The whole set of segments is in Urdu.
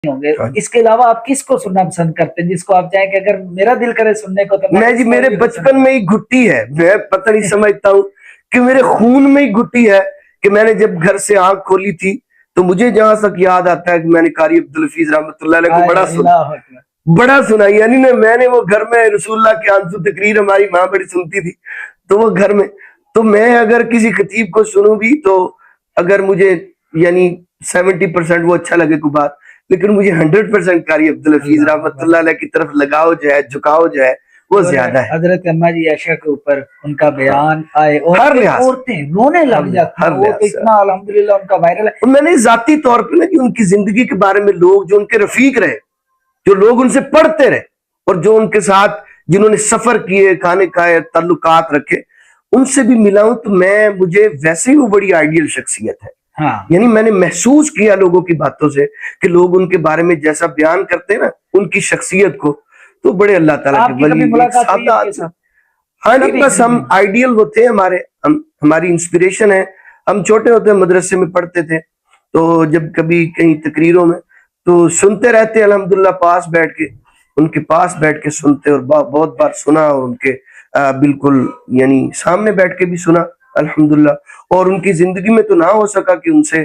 ہوں گے، اس کے علاوہ آپ کس کو سننا پسند کرتے ہیں جس کو آپ چاہیں کہ اگر میرا دل کرے سننے کو تو میں جی میرے بچپن میں ہی گھٹی ہے، میں پتہ نہیں سمجھتا ہوں کہ میرے خون میں ہی گھٹی ہے کہ میں نے جب گھر سے آنکھ کھولی تھی تو مجھے جہاں تک یاد آتا ہے کہ میں نے قاری عبدالحفیظ رحمۃ اللہ علیہ کو بڑا سنا، یعنی میں نے وہ گھر میں رسول اللہ کی آنسو تقریر ہماری ماں بڑی سنتی تھی، تو وہ گھر میں تو میں اگر کسی خطیب کو سنوں بھی تو اگر مجھے یعنی 70% وہ اچھا لگے کوئی بات، لیکن مجھے 100% قاری عبدالحفیظ رحمۃ اللہ علیہ کی طرف لگاؤ جو ہے، جھکاؤ جو ہے وہ زیادہ ہے۔ حضرت اماں جی عائشہ کے اوپر ان کا بیان آئے اور عورتیں رونے لگ جاتی ہیں، وہ تو اتنا الحمدللہ ان کا وائرل ہے۔ میں نے ذاتی طور پہ نا کہ ان کی زندگی کے بارے میں لوگ جو ان کے رفیق رہے، جو لوگ ان سے پڑھتے رہے اور جو ان کے ساتھ جنہوں نے سفر کیے، کھانے کھائے، تعلقات رکھے، ان سے بھی ملا ہوں تو مجھے ویسے ہی وہ بڑی آئیڈیل شخصیت ہے۔ یعنی میں نے محسوس کیا لوگوں کی باتوں سے کہ لوگ ان کے بارے میں جیسا بیان کرتے ہیں نا ان کی شخصیت کو، تو بڑے اللہ تعالیٰ کے ولی ہاں جی، بس ہم آئیڈیل ہوتے ہیں، ہماری انسپریشن ہے۔ ہم چھوٹے ہوتے ہیں مدرسے میں پڑھتے تھے، تو جب کبھی کہیں تقریروں میں تو سنتے رہتے، الحمدللہ پاس بیٹھ کے ان کے پاس بیٹھ کے سنتے، اور بہت بار سنا، اور ان کے بالکل یعنی سامنے بیٹھ کے بھی سنا الحمدللہ، اور ان کی زندگی میں تو نہ ہو سکا کہ ان سے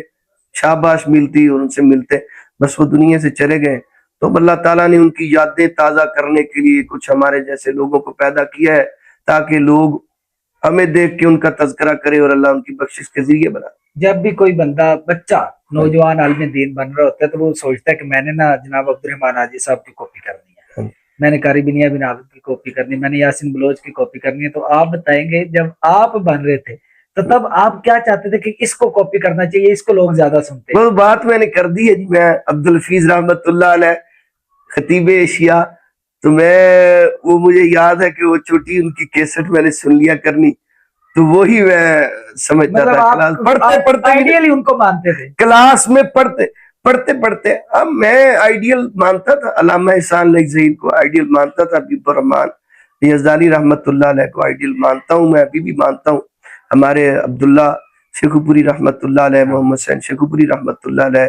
شاباش ملتی اور ان سے ملتے، بس وہ دنیا سے چلے گئے، تو اللہ تعالیٰ نے ان کی یادیں تازہ کرنے کے لیے کچھ ہمارے جیسے لوگوں کو پیدا کیا ہے تاکہ لوگ ہمیں دیکھ کے ان کا تذکرہ کرے اور اللہ ان کی بخشش کے ذریعے بنا۔ جب بھی کوئی بندہ بچہ نوجوان عالم دین بن رہا ہوتا ہے تو وہ سوچتا ہے کہ میں نے نا جناب عبدالرحمان حاجی صاحب کی کاپی کرنی ہے، میں نے قاری بنیا بن عابد کی کاپی کرنی ہے، میں نے یاسین بلوچ کی کاپی کرنی ہے۔ تو آپ بتائیں گے جب آپ بن رہے تھے تو تب آپ کیا چاہتے تھے کہ اس کو کاپی کرنا چاہیے، اس کو لوگ زیادہ سنتے ہیں؟ وہ بات میں نے کر دی ہے جی، میں عبدالحفیظ رحمۃ اللہ علیہ خطیب ایشیا، تو وہ مجھے یاد ہے کہ وہ چھوٹی ان کی کیسٹ میں نے سن لیا کرنی، تو وہی میں سمجھتا تھا، کلاس پڑھتے پڑھتے آئیڈیل ان کو مانتے تھے، کلاس میں پڑھتے اب میں آئیڈیل مانتا تھا، علامہ احسان علیہ زہیر کو آئیڈیل مانتا تھا، حبیب الرحمان یزدانی رحمۃ اللہ علیہ کو آئیڈیل مانتا ہوں، میں ابھی بھی مانتا ہوں، ہمارے عبداللہ شیخو پوری رحمۃ اللہ علیہ، محمد حسین شیخو پوری رحمۃ اللہ علیہ،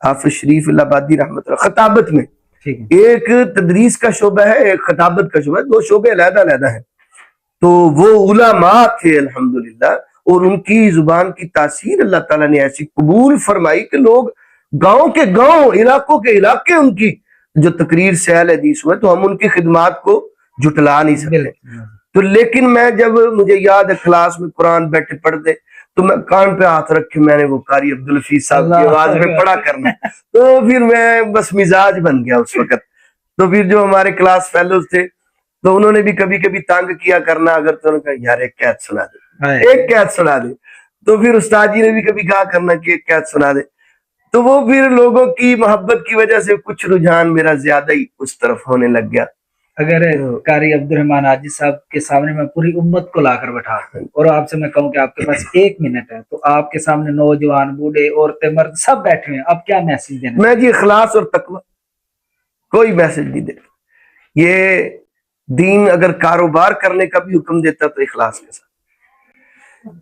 حافظ شریف اللہ آبادی رحمۃ اللہ۔ خطابت میں ایک تدریس کا شعبہ ہے، ایک خطابت کا شعبہ ہے، دو شعبے علیحدہ علیحدہ ہیں، تو وہ علماء تھے الحمدللہ، اور ان کی زبان کی تاثیر اللہ تعالیٰ نے ایسی قبول فرمائی کہ لوگ گاؤں کے گاؤں، علاقوں کے علاقے ان کی جو تقریر سے اہل حدیث ہوئے، تو ہم ان کی خدمات کو جھٹلا نہیں سکتے۔ تو لیکن میں جب مجھے یاد ہے کلاس میں قرآن بیٹھے پڑھتے تو میں کان پہ ہاتھ رکھ کے میں نے وہ قاری عبدالحفیظ صاحب کی آواز میں پڑھا کرنا، تو پھر میں بس مزاج بن گیا اس وقت۔ تو پھر جو ہمارے کلاس فیلوز تھے تو انہوں نے بھی کبھی کبھی تانگ کیا کرنا، اگر تو انہوں نے کہا یار ایک قید سنا دے، ایک قید سنا دے، تو پھر استاد جی نے بھی کبھی کہا کرنا کہ ایک قید سنا دے، تو وہ پھر لوگوں کی محبت کی وجہ سے کچھ رجحان میرا زیادہ ہی اس طرف ہونے لگ گیا۔ اگر قاری عبدالرحمان حاجی صاحب کے سامنے میں پوری امت کو لا کر بٹھا دوں اور آپ سے میں کہوں کہ آپ کے پاس 1 منٹ ہے، تو آپ کے سامنے نوجوان، بوڑھے، عورتیں، مرد سب بیٹھے ہیں، آپ کیا میسج دینا؟ میں جی اخلاص اور تقوی، کوئی میسج نہیں دیتا۔ یہ دین اگر کاروبار کرنے کا بھی حکم دیتا تو اخلاص کے ساتھ،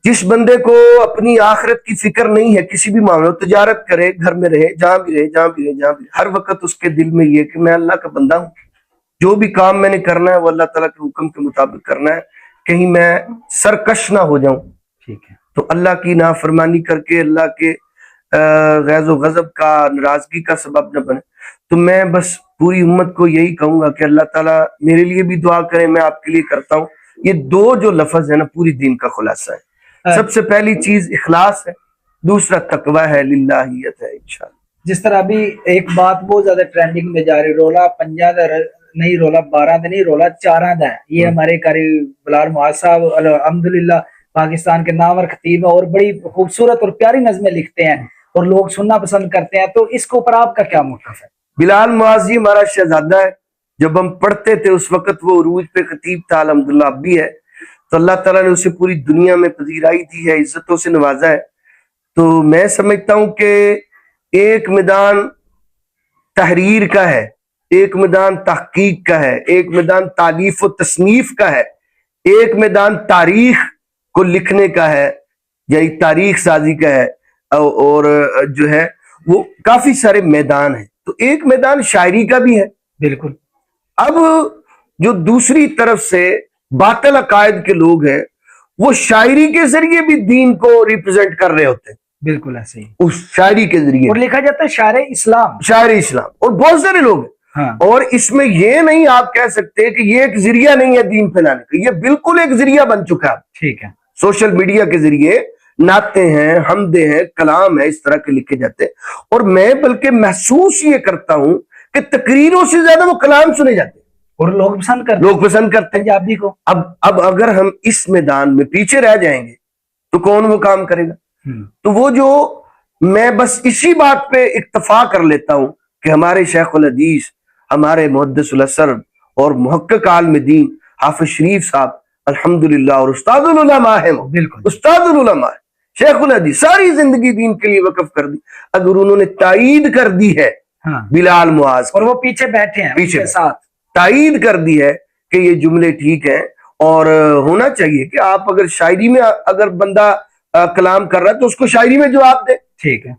جس بندے کو اپنی آخرت کی فکر نہیں ہے کسی بھی معاملے، تجارت کرے، گھر میں رہے، جہاں بھی رہے، ہر وقت اس کے دل میں یہ کہ میں اللہ کا بندہ ہوں، جو بھی کام میں نے کرنا ہے وہ اللہ تعالیٰ کے حکم کے مطابق کرنا ہے، کہیں میں سرکش نہ ہو جاؤں، ٹھیک ہے، تو اللہ کی نافرمانی کر کے اللہ کے غیظ و غضب کا، ناراضگی کا سبب نہ بنے۔ تو میں بس پوری امت کو یہی کہوں گا کہ اللہ تعالیٰ میرے لیے بھی دعا کرے، میں آپ کے لیے کرتا ہوں۔ یہ 2 جو لفظ ہے نا پوری دین کا خلاصہ ہے۔ سب سے پہلی چیز اخلاص ہے، دوسرا تقوی ہے، للہیت ہے انشاءاللہ۔ جس طرح ابھی ایک بات بہت زیادہ ٹرینڈنگ میں جا رہی، رولا 50 نہیں، رولا 12 نہیں، رولا 4 ہے۔ یہ ہمارے قاری بلال معاذ صاحب الحمدللہ پاکستان کے نامور خطیب ہیں اور بڑی خوبصورت اور پیاری نظمیں لکھتے ہیں اور لوگ سننا پسند کرتے ہیں، تو اس کے اوپر آپ کا کیا موقف ہے؟ بلال معاذ جی ہمارا شہزادہ ہے، جب ہم پڑھتے تھے اس وقت وہ عروج پہ خطیب تھا، الحمدللہ اب بھی ہے، تو اللہ تعالیٰ نے اسے پوری دنیا میں پذیرائی دی ہے، عزتوں سے نوازا ہے۔ تو میں سمجھتا ہوں کہ ایک میدان تحریر کا ہے، ایک میدان تحقیق کا ہے، ایک میدان تالیف و تصنیف کا ہے، ایک میدان تاریخ کو لکھنے کا ہے، یعنی تاریخ سازی کا ہے، اور جو ہے وہ کافی سارے میدان ہیں۔ تو ایک میدان شاعری کا بھی ہے. بالکل. اب جو دوسری طرف سے باطل عقائد کے لوگ ہیں وہ شاعری کے ذریعے بھی دین کو ریپرزینٹ کر رہے ہوتے ہیں. بالکل ایسے ہی. اس شاعری کے ذریعے اور لکھا جاتا ہے شاعر اسلام. شاعر اسلام اور بہت سارے لوگ ہیں. ہاں. اور اس میں یہ نہیں آپ کہہ سکتے کہ یہ ایک ذریعہ نہیں ہے دین پھیلانے کا, یہ بالکل ایک ذریعہ بن چکا ہے. ٹھیک ہے. سوشل میڈیا کے ذریعے نعتیں ہیں, حمدیں ہیں, کلام ہے, اس طرح کے لکھے جاتے ہیں. اور میں بلکہ محسوس یہ کرتا ہوں کہ تقریروں سے زیادہ وہ کلام سنے جاتے ہیں اور لوگ پسند کرتے لوگ پسند کرتے ہیں پنجابی کو. اب اگر ہم اس میدان میں پیچھے رہ جائیں گے تو کون وہ کام کرے گا؟ تو وہ جو میں بس اسی بات پہ اکتفا کر لیتا ہوں کہ ہمارے شیخ الحدیث, ہمارے محدث الاسر اور محقق عالم دین حافظ شریف صاحب الحمدللہ اور استاد العلماء ہیں. بالکل. استاد العلماء شیخ الحدیث ساری زندگی دین کے لیے وقف کر دی. اگر انہوں نے تائید کر دی ہے بلال معاذ اور وہ پیچھے بیٹھے ہیں پیچھے کے ساتھ تائید کر دی ہے کہ یہ جملے ٹھیک ہیں, اور ہونا چاہیے کہ آپ اگر شاعری میں اگر بندہ کلام کر رہا ہے تو اس کو شاعری میں جواب دے. ٹھیک ہے.